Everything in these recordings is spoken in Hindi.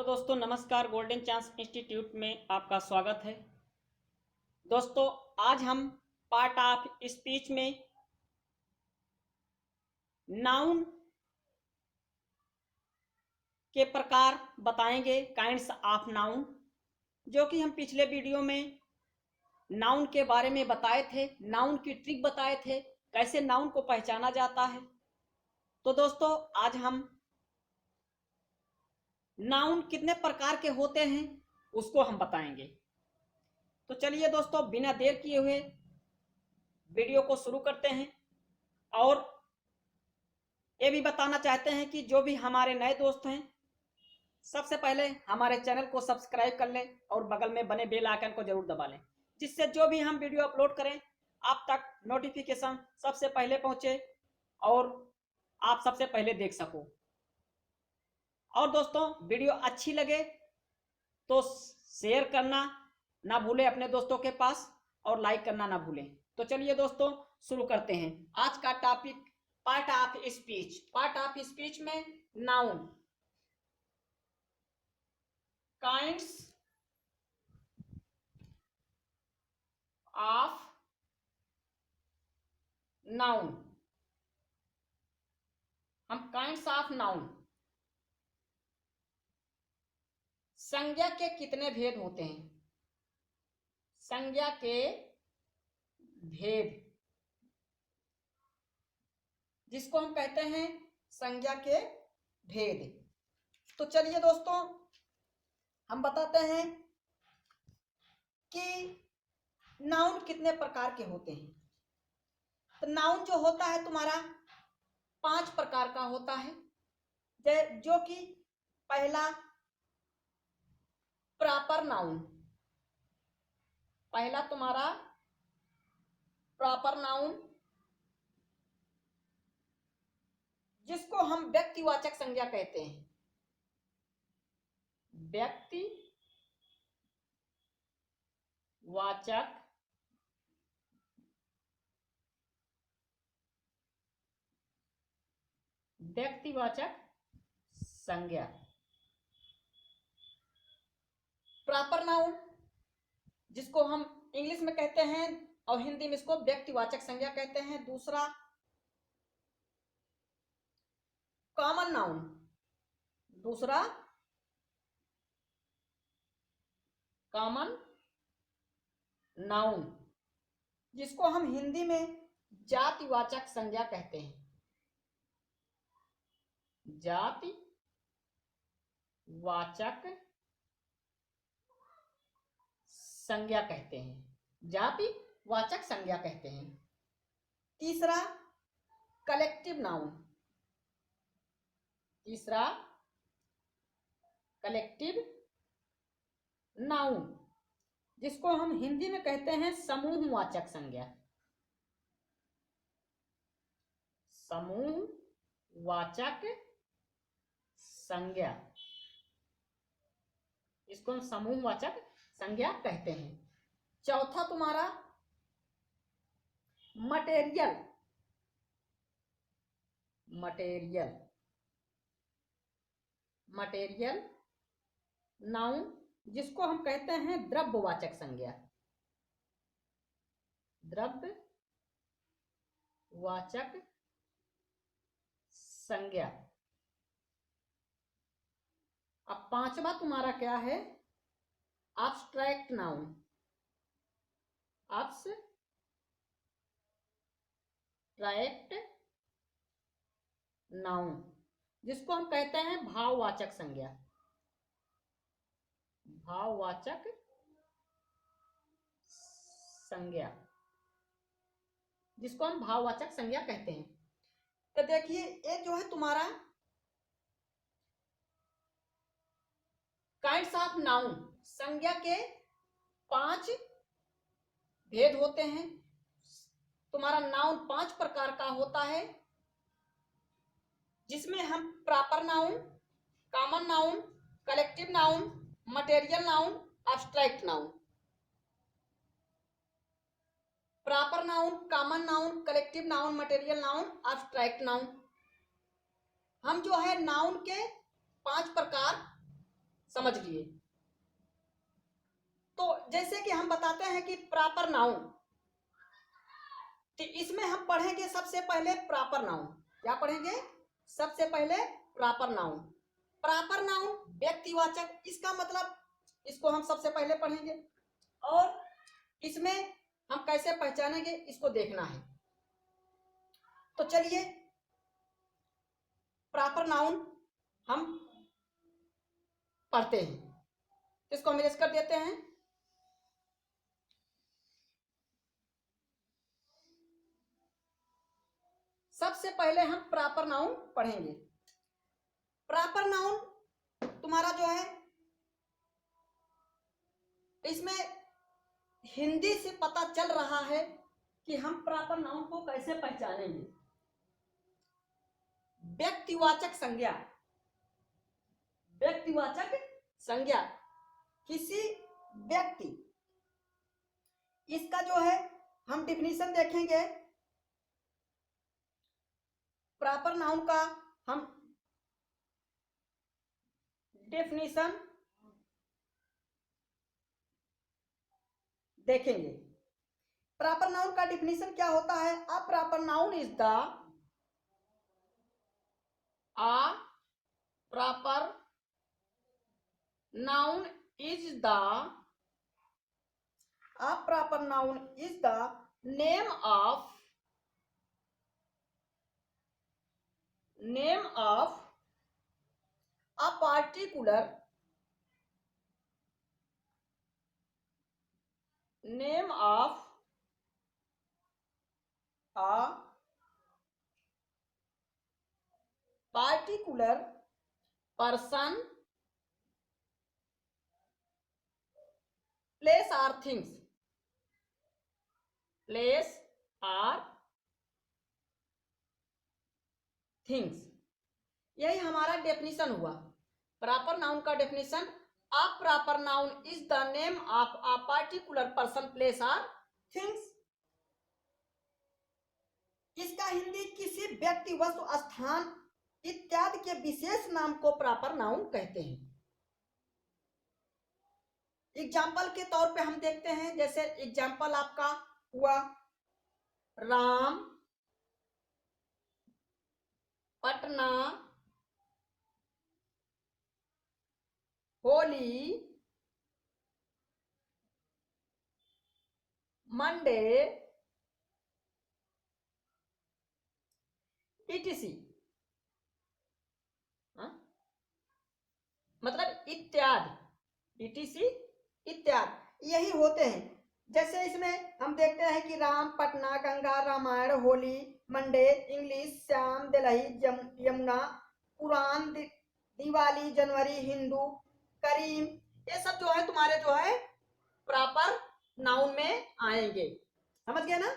दोस्तों नमस्कार। गोल्डन चांस इंस्टीट्यूट में आपका स्वागत है। दोस्तों आज हम पार्ट ऑफ स्पीच में नाउन के प्रकार बताएंगे, काइंड्स ऑफ नाउन, जो कि हम पिछले वीडियो में नाउन के बारे में बताए थे, नाउन की ट्रिक बताए थे, कैसे नाउन को पहचाना जाता है। तो दोस्तों आज हम नाउन कितने प्रकार के होते हैं उसको हम बताएंगे। तो चलिए दोस्तों बिना देर किए हुए वीडियो को शुरू करते हैं। और ये भी बताना चाहते हैं कि जो भी हमारे नए दोस्त हैं, सबसे पहले हमारे चैनल को सब्सक्राइब कर लें और बगल में बने बेल आइकन को जरूर दबा लें, जिससे जो भी हम वीडियो अपलोड करें आप तक नोटिफिकेशन सबसे पहले पहुंचे और आप सबसे पहले देख सको। और दोस्तों वीडियो अच्छी लगे तो शेयर करना ना भूलें अपने दोस्तों के पास और लाइक करना ना भूलें। तो चलिए दोस्तों शुरू करते हैं। आज का topic part of speech. Part of speech में नाउन, काइंड्स ऑफ नाउन। हम काइंड्स ऑफ नाउन, संज्ञा के कितने भेद होते हैं, संज्ञा के भेद, जिसको हम कहते हैं संज्ञा के भेद। तो चलिए दोस्तों हम बताते हैं कि नाउन कितने प्रकार के होते हैं। तो नाउन जो होता है तुम्हारा 5 प्रकार का होता है, जो कि पहला प्रॉपर नाउन, पहला तुम्हारा प्रॉपर नाउन, जिसको हम व्यक्तिवाचक संज्ञा कहते हैं। व्यक्तिवाचक संज्ञा। प्रॉपर नाउन जिसको हम इंग्लिश में कहते हैं और हिंदी में इसको व्यक्तिवाचक संज्ञा कहते हैं। दूसरा कॉमन नाउन, दूसरा कॉमन नाउन जिसको हम हिंदी में जातिवाचक संज्ञा कहते हैं, जातिवाचक संज्ञा कहते हैं, जातिवाचक संज्ञा कहते हैं। तीसरा कलेक्टिव नाउन, तीसरा कलेक्टिव नाउन जिसको हम हिंदी में कहते हैं समूहवाचक संज्ञा, समूहवाचक संज्ञा, इसको हम समूहवाचक संज्ञा कहते हैं। चौथा तुम्हारा मटेरियल, मटेरियल मटेरियल नाउन जिसको हम कहते हैं द्रव्यवाचक संज्ञा, द्रव्यवाचक संज्ञा। अब पांचवा तुम्हारा क्या है, एब्स्ट्रैक्ट नाउन, एब्स्ट्रैक्ट नाउन जिसको हम कहते हैं भाववाचक संज्ञा, भाववाचक संज्ञा, जिसको हम भाववाचक संज्ञा कहते हैं। तो देखिए ये जो है तुम्हारा काइंड्स ऑफ नाउन, संज्ञा के 5 भेद होते हैं। तुम्हारा नाउन 5 प्रकार का होता है, जिसमें हम proper noun, common noun, collective noun, material noun, abstract noun. Proper noun, common noun, collective noun, material noun, abstract noun. हम जो है नाउन के 5 प्रकार समझ लिए। तो जैसे कि हम बताते हैं कि प्रॉपर नाउन, तो इसमें हम पढ़ेंगे सबसे पहले प्रॉपर नाउन। क्या पढ़ेंगे? सबसे पहले प्रॉपर नाउन। प्रॉपर नाउन व्यक्तिवाचक, इसका मतलब इसको हम सबसे पहले पढ़ेंगे और इसमें हम कैसे पहचानेंगे इसको देखना है। तो चलिए प्रॉपर नाउन हम पढ़ते हैं, इसको हम इरेज कर देते हैं। सबसे पहले हम प्रॉपर नाउन पढ़ेंगे। प्रॉपर नाउन तुम्हारा जो है, इसमें हिंदी से पता चल रहा है कि हम प्रॉपर नाउन को कैसे पहचानेंगे। व्यक्तिवाचक संज्ञा, व्यक्तिवाचक संज्ञा किसी व्यक्ति, इसका जो है हम डिफिनीशन देखेंगे। प्रॉपर नाउन का हम डेफिनेशन देखेंगे। प्रॉपर नाउन का डेफिनेशन क्या होता है? A proper noun is the, a proper noun is the, a proper noun is the name of, name of a particular, name of a particular person, place or things, place or things। यही हमारा डेफिनेशन हुआ। प्रॉपर नाउन का definition, a proper noun is the name of a particular person, place और थिंग्स। इसका हिंदी किसी व्यक्ति, वस्तु, स्थान इत्यादि के विशेष नाम को प्रॉपर नाउन कहते हैं। एग्जाम्पल के तौर पे हम देखते हैं, जैसे एग्जाम्पल आपका हुआ राम, पटना, होली, मंडे, etc। मतलब इत्यादि, etc इत्यादि यही होते हैं। जैसे इसमें हम देखते हैं कि राम, पटना, गंगा, रामायण, होली, मंडे, इंग्लिश, श्याम, दिल्ली, यमुना, कुरान, दिवाली, जनवरी, हिंदू, करीम, ये सब जो है तुम्हारे जो है प्रॉपर नाउन में आएंगे। समझ गए ना?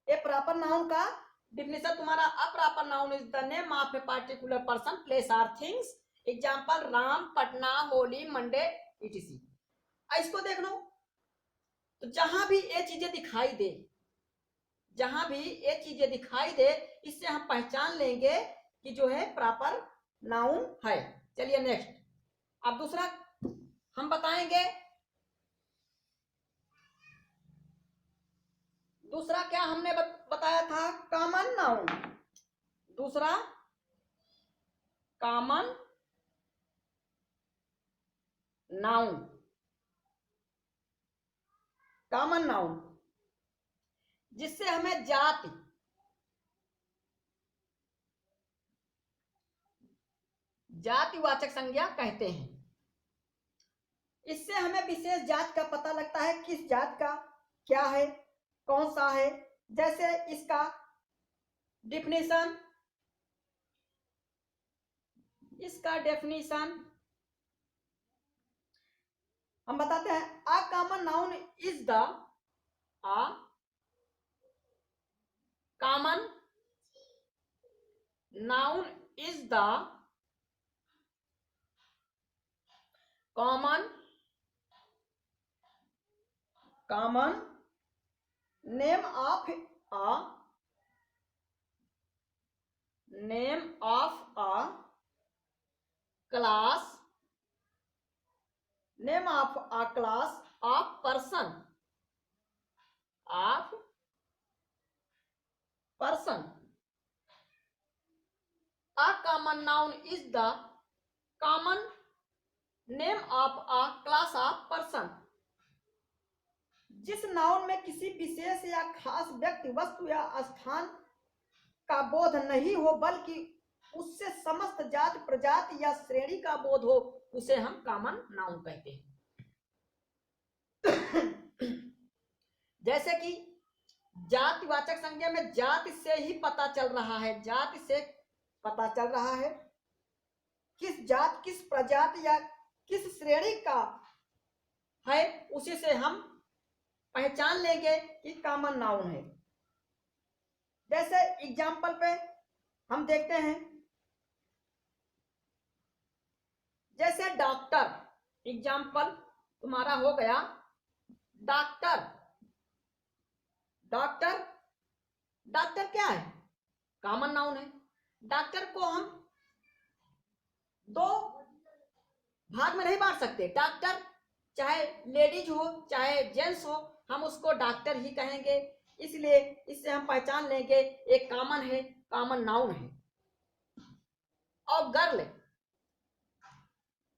ये प्रॉपर नाउन का डिफिनेशन तुम्हारा, a proper noun is the name of a particular person, place और things. Example Ram, Patna, Holi, Monday, etc। इसको देख लो, तो जहां भी ये चीजें दिखाई दे, जहां भी ये चीजें दिखाई दे, इससे हम पहचान लेंगे कि जो है प्रॉपर नाउन है। चलिए नेक्स्ट, अब दूसरा हम बताएंगे। दूसरा क्या हमने बताया था? Common noun. दूसरा कॉमन नाउन, कॉमन नाउन जिससे हमें जाति, जातिवाचक संज्ञा कहते हैं। इससे हमें विशेष जात का पता लगता है, किस जात का क्या है, कौन सा है। जैसे इसका डेफिनेशन, इसका डेफिनेशन हम बताते हैं। A common noun is the, a common noun is the common name of a, name of a class, name of a class of person of person a common noun is the common name of a class of person. जिस नाउन में किसी विशेष या खास व्यक्ति, वस्तु या स्थान का बोध नहीं हो बल्कि उससे समस्त जाति, प्रजाति या श्रेणी का बोध हो, उसे हम कॉमन नाउन कहते हैं। जैसे कि जातिवाचक संज्ञा में जाति से ही पता चल रहा है, जाति से पता चल रहा है किस जात, किस प्रजाति या किस श्रेणी का है, उसी से हम पहचान लेंगे कि कॉमन नाउन है। जैसे एग्जाम्पल पे हम देखते हैं, जैसे डॉक्टर, एग्जाम्पल तुम्हारा हो गया डॉक्टर। डॉक्टर, डॉक्टर क्या है? कॉमन नाउन है। डॉक्टर को हम दो भाग में नहीं बांट सकते। डॉक्टर चाहे लेडीज हो चाहे जेंट्स हो, हम उसको डॉक्टर ही कहेंगे। इसलिए इससे हम पहचान लेंगे एक कॉमन है, कॉमन नाउन है। और गर्ल,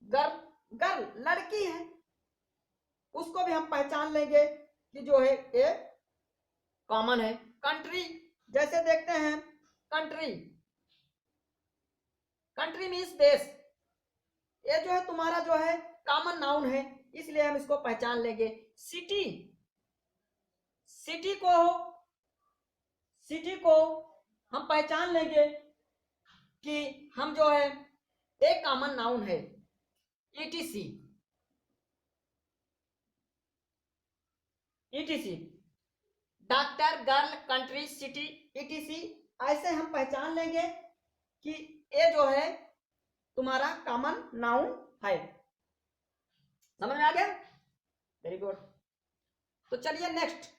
गर्ल गर्ल लड़की है, उसको भी हम पहचान लेंगे कि जो है ये कॉमन है। कंट्री, जैसे देखते हैं कंट्री, कंट्री मीन्स देश, ये जो है तुम्हारा जो है कॉमन नाउन है, इसलिए हम इसको पहचान लेंगे। सिटी, सिटी को हम पहचान लेंगे कि हम जो है एक कॉमन नाउन है। Etc, etc, doctor, girl, country, city, etc, ऐसे हम पहचान लेंगे कि ये जो है तुम्हारा कॉमन नाउन है। समझ में आ गया? Very good. तो चलिए नेक्स्ट,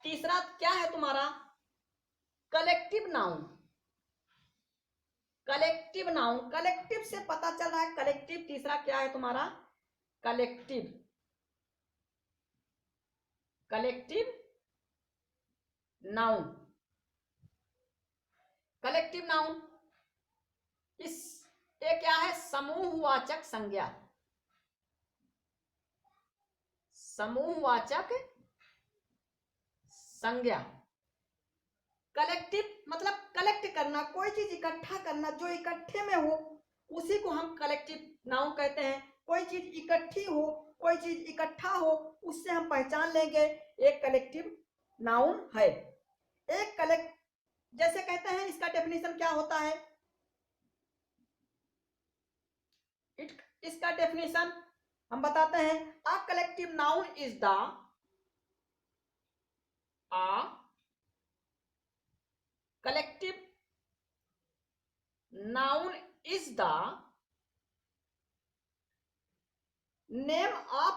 तीसरा क्या है तुम्हारा? Collective noun. Collective noun, collective से पता चल रहा है कलेक्टिव तीसरा क्या है तुम्हारा? Collective, collective noun. Collective noun इस ये क्या है? समूहवाचक संज्ञा, समूहवाचक संज्ञा। कलेक्टिव मतलब कलेक्ट करना, कोई चीज इकट्ठा करना, जो इकट्ठे में हो उसी को हम कलेक्टिव नाउन कहते हैं। कोई चीज इकट्ठी हो, कोई चीज इकट्ठा हो, उससे हम पहचान लेंगे एक कलेक्टिव नाउन है। एक कलेक्ट, जैसे कहते हैं इसका डेफिनेशन क्या होता है? इसका डेफिनेशन हम बताते हैं। A collective noun is the, collective noun is the name of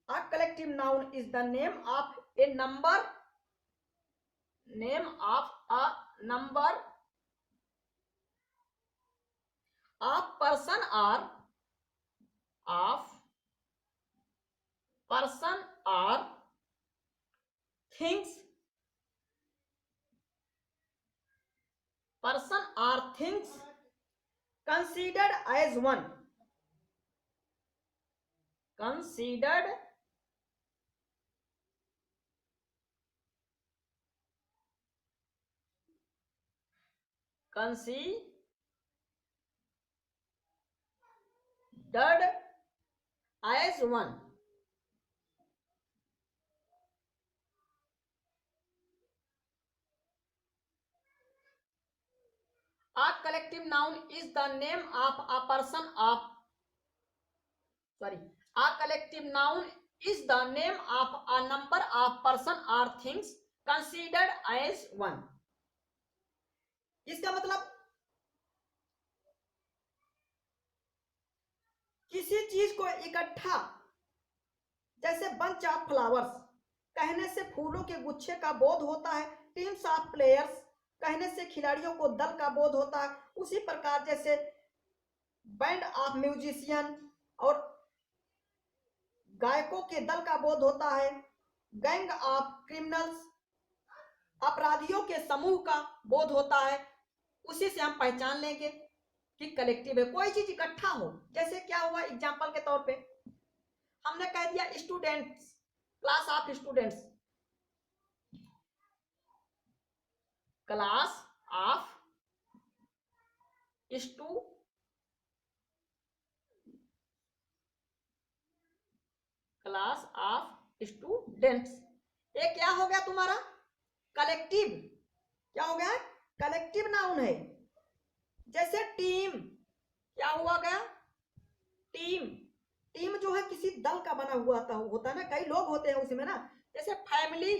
a collective noun is the name of a number, name of a number of person or of person or things, person or things considered as one, considered as one। A collective noun is the name of a person of, sorry, a collective noun is the name of a number of person or things considered as one। इसका मतलब किसी चीज को इकट्ठा, जैसे बंच ऑफ फ्लावर्स कहने से फूलों के गुच्छे का बोध होता है। टीम्स ऑफ प्लेयर्स कहने से खिलाड़ियों को दल का बोध होता है, उसी प्रकार जैसे बैंड ऑफ म्यूजिशियन और गायकों के दल का बोध होता है। गैंग ऑफ क्रिमिनल्स अपराधियों के समूह का बोध होता है। उसी से हम पहचान लेंगे कि कलेक्टिव है, कोई चीज इकट्ठा हो। जैसे क्या हुआ, एग्जांपल के तौर पे हमने कह दिया students, class of students, class of students, ये क्या हो गया तुम्हारा कलेक्टिव। क्या हो गया, कलेक्टिव नाउन है। जैसे टीम, क्या हुआ गया, टीम। टीम जो है किसी दल का बना हुआ होता है ना, कई लोग होते हैं उसमें ना। जैसे फैमिली,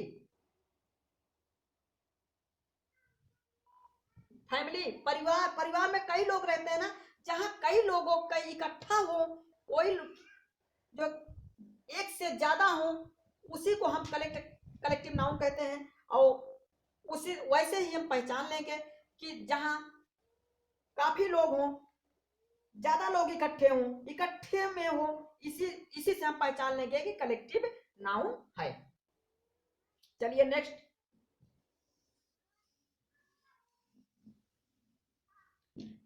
फैमिली परिवार, परिवार में कई लोग रहते हैं ना, जहां कई लोगों का इकट्ठा हो, कोई जो एक से ज्यादा हो, उसी को हम कलेक्टिव नाउन कहते हैं। और उसी वैसे ही हम पहचान लेंगे कि जहां काफी लोग हों, ज्यादा लोग इकट्ठे हों, इकट्ठे में हो, इसी से हम पहचान लेंगे कि कलेक्टिव नाउन है। चलिए नेक्स्ट,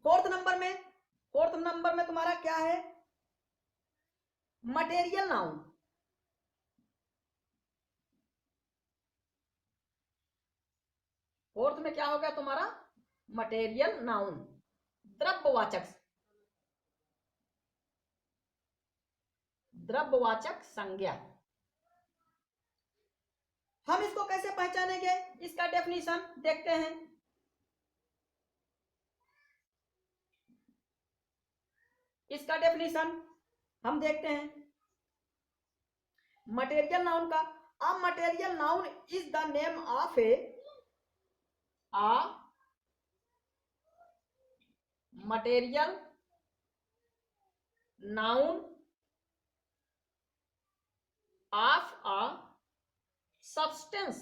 फोर्थ नंबर में तुम्हारा क्या है, मटेरियल नाउन। फोर्थ में क्या हो गया तुम्हारा, मटेरियल नाउन, द्रव्यवाचक, द्रव्यवाचक संज्ञा। हम इसको कैसे पहचानेंगे, इसका डेफिनेशन देखते हैं। इसका डेफिनेशन हम देखते हैं मटेरियल नाउन का। अ material noun is the name of a material noun of a substance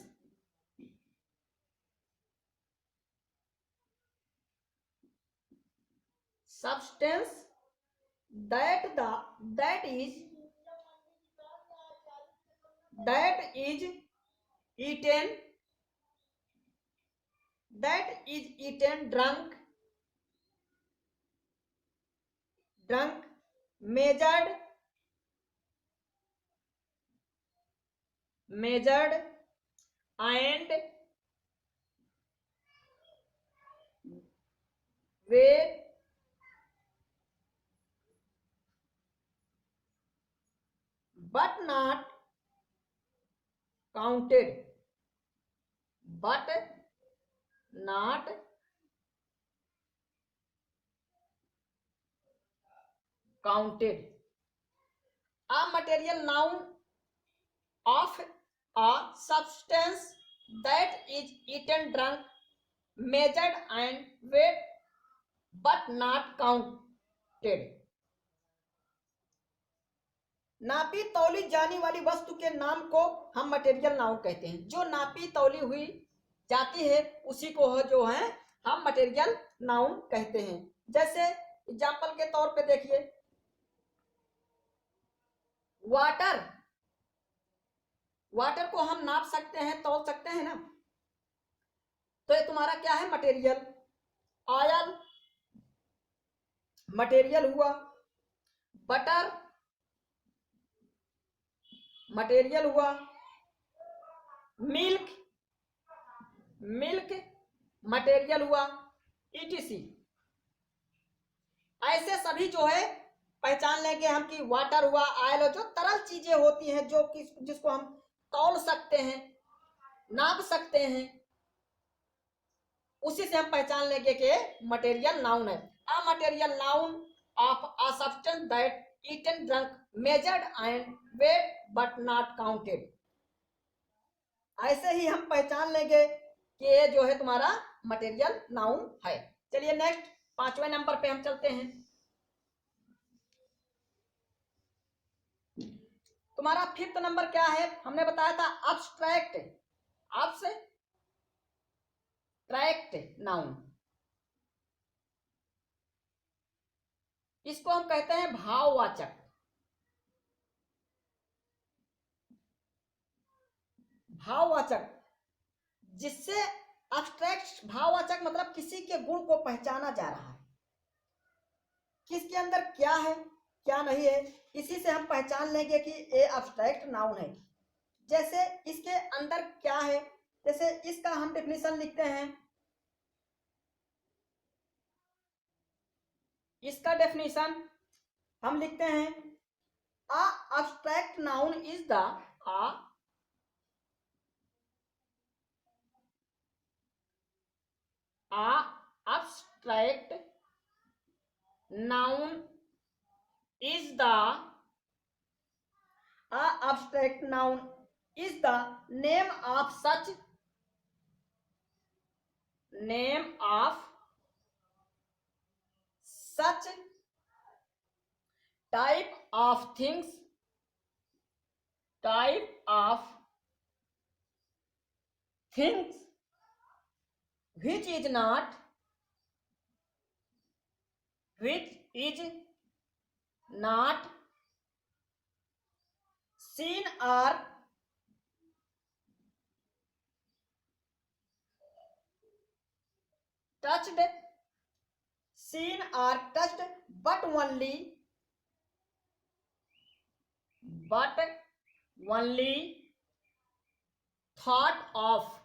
that is eaten, drunk, measured and weighed but not counted, a material noun of a substance that is eaten, drunk, measured and weighed but not counted। नापी तौली जाने वाली वस्तु के नाम को हम मटेरियल नाउन कहते हैं। जो नापी तौली हुई जाती है उसी को जो है हम मटेरियल नाउन कहते हैं। जैसे एग्जांपल के तौर पे देखिए, वाटर को हम नाप सकते हैं, तौल सकते हैं ना, तो ये तुम्हारा क्या है, मटेरियल। ऑयल मटेरियल हुआ, बटर मटेरियल हुआ, मिल्क मटेरियल हुआ, ईटीसी। ऐसे सभी जो है पहचान लेंगे हम कि वाटर हुआ, ऑयल हो, जो तरल चीजें होती हैं, जो कि जिसको हम तौल सकते हैं, नाप सकते हैं, उसी से हम पहचान लेंगे कि मटेरियल नाउन है। A material noun of a substance that eaten, drunk, measured and weight but not counted. ऐसे ही हम पहचान लेंगे कि ये जो है तुम्हारा मटेरियल नाउन है। चलिए नेक्स्ट, 5वें नंबर पे हम चलते हैं। तुम्हारा 5th नंबर क्या है, हमने बताया था अब्स्ट्रैक्ट। एब्स्ट्रैक्ट नाउन, इसको हम कहते हैं भाववाचक। भाववाचक जिससे एब्स्ट्रैक्ट, भाववाचक मतलब किसी के गुण को पहचाना जा रहा है, किसके अंदर क्या है क्या नहीं है, इसी से हम पहचान लेंगे कि ये एब्स्ट्रैक्ट नाउन है। जैसे इसके अंदर क्या है, जैसे इसका हम डेफिनेशन लिखते हैं, इसका डेफिनेशन हम लिखते हैं, a abstract noun is the abstract noun is the abstract noun is the name of such type of things which is not seen or touched, but only thought of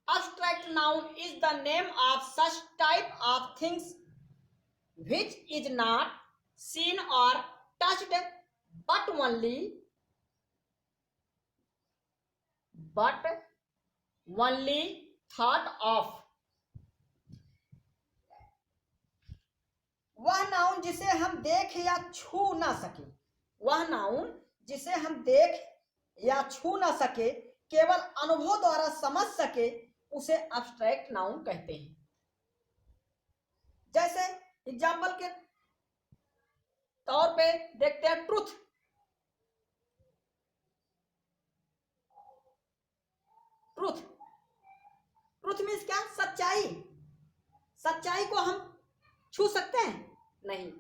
abstract noun is the name of such type of things which is not seen or touched, but only thought of। वह नाउन जिसे हम देख या छू ना सके, वह नाउन जिसे हम देख या छू ना सके, केवल अनुभव द्वारा समझ सके, उसे एब्स्ट्रैक्ट नाउन कहते हैं। जैसे एग्जाम्पल के तौर पे देखते हैं ट्रुथ। ट्रुथ मीन्स क्या? सच्चाई। सच्चाई को हम छू सकते हैं? नहीं।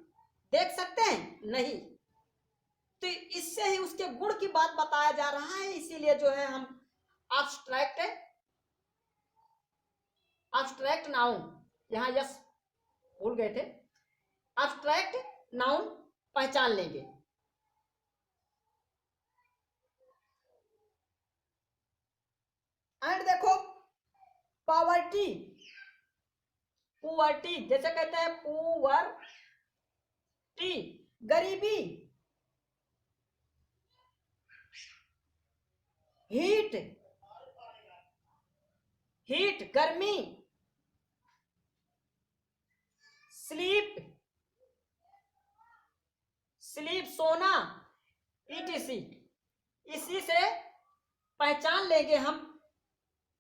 देख सकते हैं? नहीं। तो इससे ही उसके गुण की बात बताया जा रहा है, इसीलिए जो है हम एब्स्ट्रैक्ट नाउन, यहां यस भूल गए थे, एब्स्ट्रैक्ट नाउन पहचान लेंगे। एंड देखो पॉवर्टी, जैसे कहते हैं पुअर्टी, गरीबी। हीट गर्मी। स्लीप सोना, ईटीसी। इसी से पहचान लेंगे हम,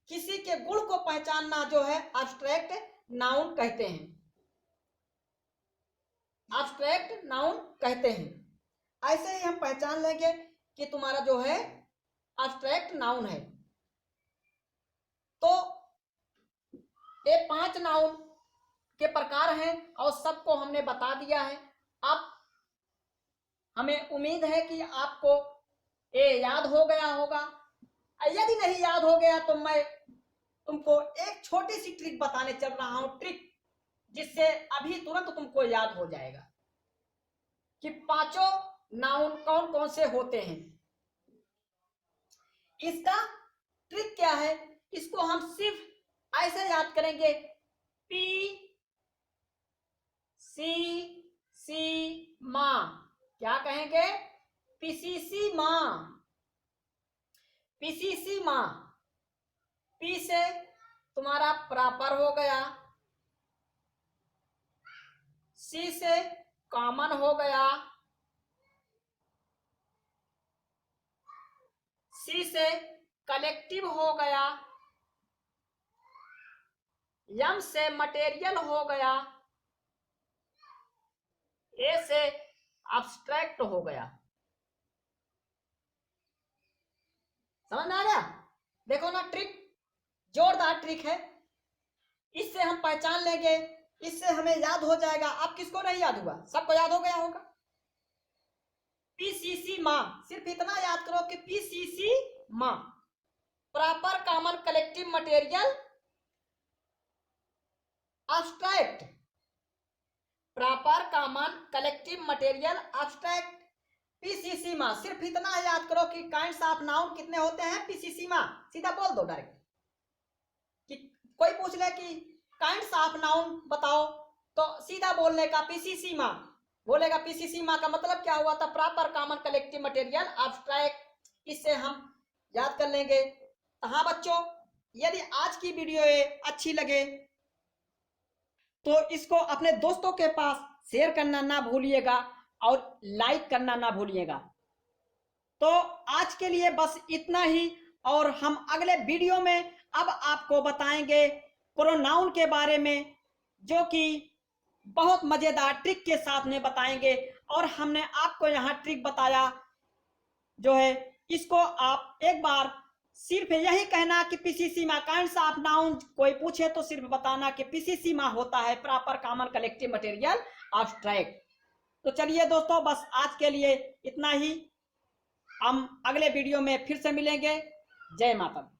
किसी के गुण को पहचानना जो है एब्स्ट्रैक्ट नाउन कहते हैं। एब्स्ट्रैक्ट नाउन कहते हैं। ऐसे ही हम पहचान लेंगे कि तुम्हारा जो है एब्स्ट्रैक्ट नाउन है। तो ये 5 नाउन के प्रकार हैं और सबको हमने बता दिया है। अब हमें उम्मीद है कि आपको ये याद हो गया होगा। यदि नहीं याद हो गया तो मैं तुमको एक छोटी सी ट्रिक बताने चल रहा हूं, ट्रिक जिससे अभी तुरंत तुमको याद हो जाएगा कि 5 नाउन कौन कौन से होते हैं। इसका ट्रिक क्या है, इसको हम सिर्फ ऐसे याद करेंगे, पीसीसी माँ। क्या कहेंगे? पीसीसी माँ। पीसीसी माँ। पी से तुम्हारा प्रॉपर हो गया, सी से कॉमन हो गया, सी से कलेक्टिव हो गया, एम से मटेरियल हो गया, ए से abstract हो गया। समझ में आ गया? देखो ना, ट्रिक जोरदार ट्रिक है, इससे हम पहचान लेंगे, इससे हमें याद हो जाएगा। अब किसको नहीं याद हुआ? सबको याद हो गया होगा। पीसीसी माँ, सिर्फ इतना याद करो कि पीसीसी माँ, proper common collective material abstract, proper common collective material abstract, PCC माँ। सिर्फ इतना याद करो कि काइंड्स ऑफ नाउन कितने होते हैं पीसीसी माँ, सीधा बोल दो डायरेक्ट। कि कोई पूछ ले कि काइंड्स ऑफ नाउन बताओ, तो सीधा बोलने का पीसीसी माँ, बोलेगा पीसीसी माँ का मतलब क्या हुआ था? Proper common collective material abstract. इससे हम याद कर लेंगे। तो हाँ बच्चों, यदि आज की वीडियो अच्छी लगे तो इसको अपने दोस्तों के पास शेयर करना ना भूलिएगा और लाइक करना ना भूलिएगा। तो आज के लिए बस इतना ही, और हम अगले वीडियो में अब आपको बताएंगे प्रोनाउन के बारे में, जो कि बहुत मजेदार ट्रिक के साथ में बताएंगे। और हमने आपको यहाँ ट्रिक बताया जो है, इसको आप एक बार सिर्फ यही कहना कि पीसीसी मा काइंड्स ऑफ नाउन, कोई पूछे तो सिर्फ बताना कि पीसीसी मा होता है proper common collective material abstract. तो चलिए दोस्तों, बस आज के लिए इतना ही। हम अगले वीडियो में फिर से मिलेंगे। जय माता दी।